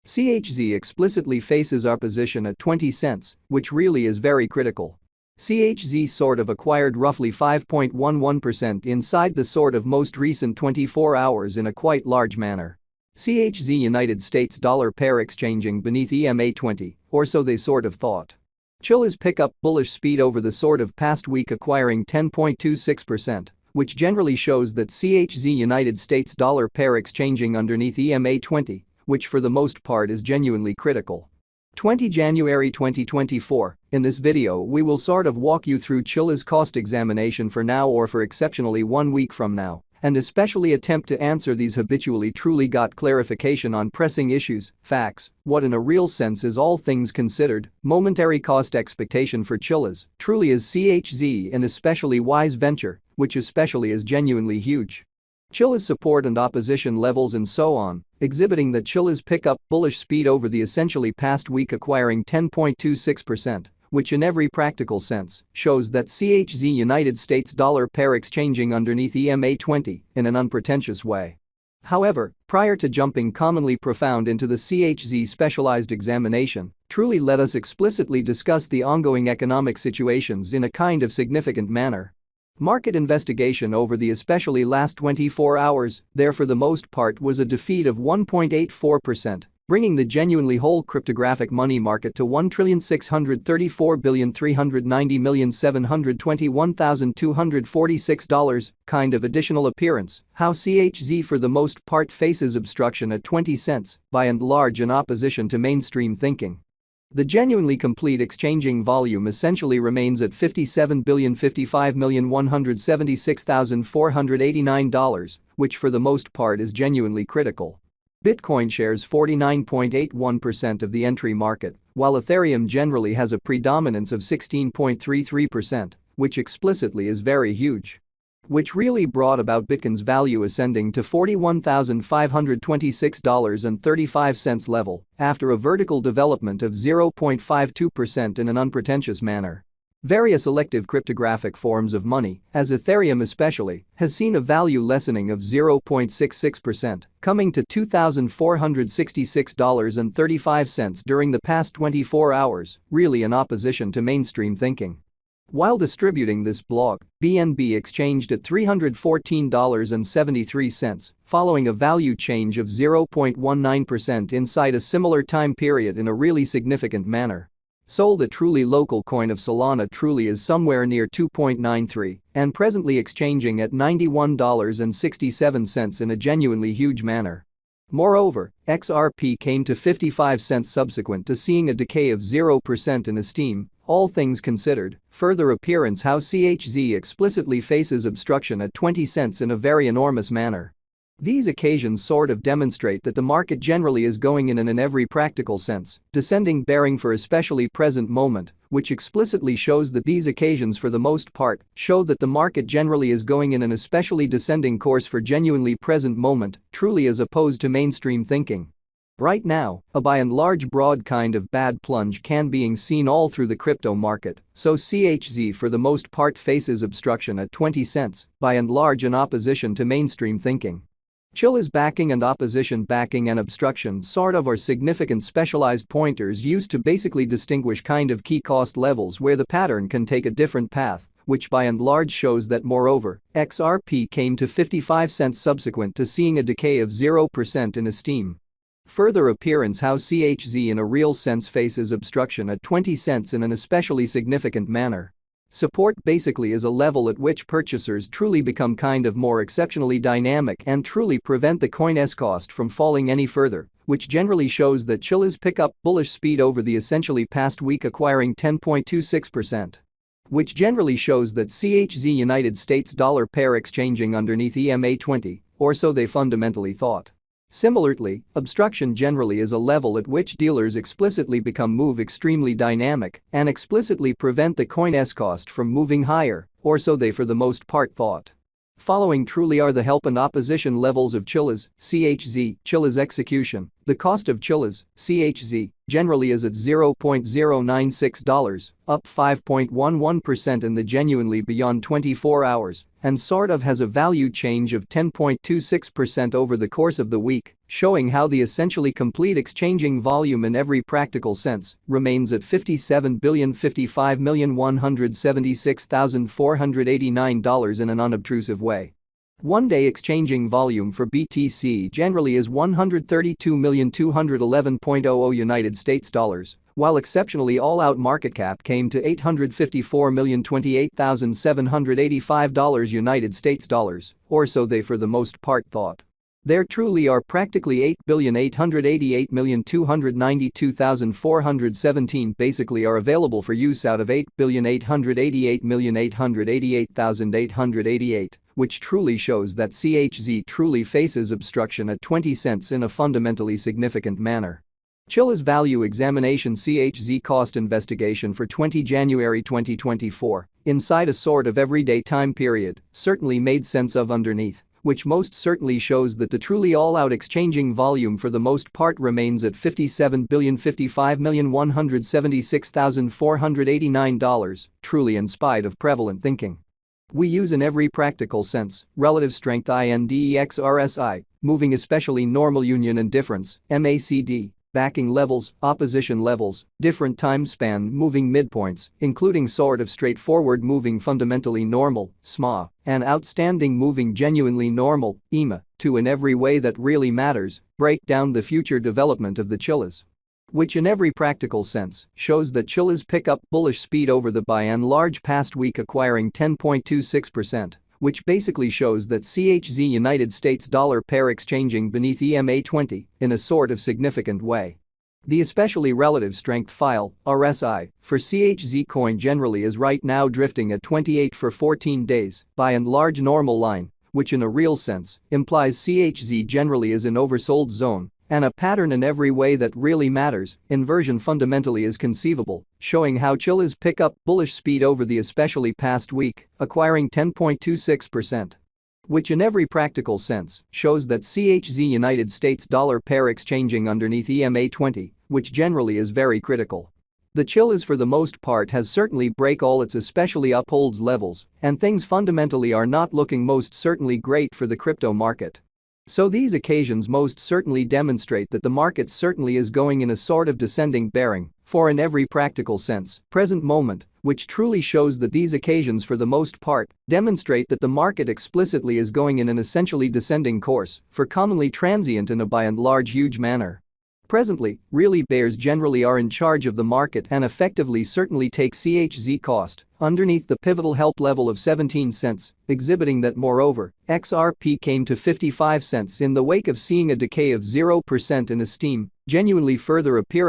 CHZ explicitly faces opposition at 20 cents, which really is very critical. CHZ sort of acquired roughly 5.11% inside the sort of most recent 24 hours in a quite large manner. CHZ United States dollar pair exchanging beneath EMA20, or so they sort of thought. Chilliz pick up bullish speed over the sort of past week acquiring 10.26%, which generally shows that CHZ United States dollar pair exchanging underneath EMA20, which for the most part is genuinely critical. 20 January 2024, in this video we will sort of walk you through Chilliz cost examination for now or for exceptionally 1 week from now, and especially attempt to answer these habitually truly got clarification on pressing issues, facts, what in a real sense is all things considered, momentary cost expectation for Chilliz, truly is CHZ an especially wise venture, which especially is genuinely huge. Chilliz support and opposition levels and so on, exhibiting that Chilliz pick up bullish speed over the essentially past week acquiring 10.26%, which in every practical sense shows that CHZ United States dollar pair exchanging underneath EMA20 in an unpretentious way. However, prior to jumping commonly profound into the CHZ specialized examination, truly let us explicitly discuss the ongoing economic situations in a kind of significant manner. Market investigation over the especially last 24 hours, there for the most part was a defeat of 1.84%, bringing the genuinely whole cryptographic money market to $1,634,390,721,246, kind of additional appearance, how CHZ for the most part faces obstruction at 20 cents, by and large in opposition to mainstream thinking. The genuinely complete exchanging volume essentially remains at $57,055,176,489, which for the most part is genuinely critical. Bitcoin shares 49.81% of the entry market, while Ethereum generally has a predominance of 16.33%, which explicitly is very huge. Which really brought about Bitcoin's value ascending to $41,526.35 level after a vertical development of 0.52% in an unpretentious manner. Various elective cryptographic forms of money, as Ethereum especially, has seen a value lessening of 0.66%, coming to $2,466.35 during the past 24 hours, really in opposition to mainstream thinking. While distributing this blog, BNB exchanged at $314.73, following a value change of 0.19% inside a similar time period in a really significant manner. Sold a truly local coin of Solana truly is somewhere near 2.93 and presently exchanging at $91.67 in a genuinely huge manner. Moreover, XRP came to 55 cents subsequent to seeing a decay of 0% in esteem, all things considered, further appearance how CHZ explicitly faces obstruction at 20 cents in a very enormous manner. These occasions sort of demonstrate that the market generally is going in every practical sense, descending bearing for especially present moment, which explicitly shows that these occasions for the most part show that the market generally is going in an especially descending course for genuinely present moment, truly as opposed to mainstream thinking. Right now, a by and large broad kind of bad plunge can being seen all through the crypto market, so CHZ for the most part faces obstruction at 20 cents, by and large in opposition to mainstream thinking. Chilliz backing and opposition backing and obstruction sort of are significant specialized pointers used to basically distinguish kind of key cost levels where the pattern can take a different path, which by and large shows that moreover, XRP came to 55 cents subsequent to seeing a decay of 0% in esteem. Further appearance how CHZ in a real sense faces obstruction at 20 cents in an especially significant manner. Support basically is a level at which purchasers truly become kind of more exceptionally dynamic and truly prevent the coin's cost from falling any further, which generally shows that Chilliz pick up bullish speed over the essentially past week acquiring 10.26%. Which generally shows that CHZ United States dollar pair exchanging underneath EMA20, or so they fundamentally thought. Similarly, obstruction generally is a level at which dealers explicitly move extremely dynamic and explicitly prevent the coin's cost from moving higher, or so they for the most part thought. Following truly are the help and opposition levels of Chilliz, CHZ, Chilliz execution, The cost of Chilliz, CHZ, generally is at $0.096, up 5.11% in the genuinely beyond 24 hours, and sort of has a value change of 10.26% over the course of the week, showing how the essentially complete exchanging volume in every practical sense remains at $57,055,176,489 in an unobtrusive way. One-day exchanging volume for BTC generally is $132,211.00 United States dollars, while exceptionally all-out market cap came to $854,028,785 United States dollars, or so they for the most part thought. There truly are practically 8,888,292,417 basically are available for use out of 8,888,888,888, which truly shows that CHZ truly faces obstruction at 20 cents in a fundamentally significant manner. Chilliz Value Examination CHZ Cost Investigation for 20 January 2024, inside a sort of everyday time period, certainly made sense of underneath, which most certainly shows that the truly all-out exchanging volume for the most part remains at $57,055,176,489, truly in spite of prevalent thinking. We use in every practical sense, relative strength index RSI, moving especially normal union and difference, MACD, backing levels, opposition levels, different time span moving midpoints, including sort of straightforward moving fundamentally normal, SMA, and outstanding moving genuinely normal, EMA, to in every way that really matters, break down the future development of the Chilliz. Which in every practical sense shows that Chilliz pick up bullish speed over the by and large past week acquiring 10.26%, which basically shows that CHZ United States dollar pair exchanging beneath EMA 20 in a sort of significant way. The especially relative strength file, RSI, for CHZ coin generally is right now drifting at 28 for 14 days by and large normal line, which in a real sense implies CHZ generally is in oversold zone. And a pattern in every way that really matters, inversion fundamentally is conceivable, showing how Chilliz pick up bullish speed over the especially past week, acquiring 10.26%. Which in every practical sense shows that CHZ United States dollar pair exchanging underneath EMA 20, which generally is very critical. The Chilliz for the most part has certainly break all its especially upholds levels, and things fundamentally are not looking most certainly great for the crypto market. So these occasions most certainly demonstrate that the market certainly is going in a sort of descending bearing, for in every practical sense, present moment, which truly shows that these occasions for the most part demonstrate that the market explicitly is going in an essentially descending course, for commonly transient in a by and large huge manner. Presently, really bears generally are in charge of the market and effectively certainly take CHZ cost underneath the pivotal help level of 17 cents, exhibiting that moreover, XRP came to 55 cents in the wake of seeing a decay of 0% in esteem, genuinely further appear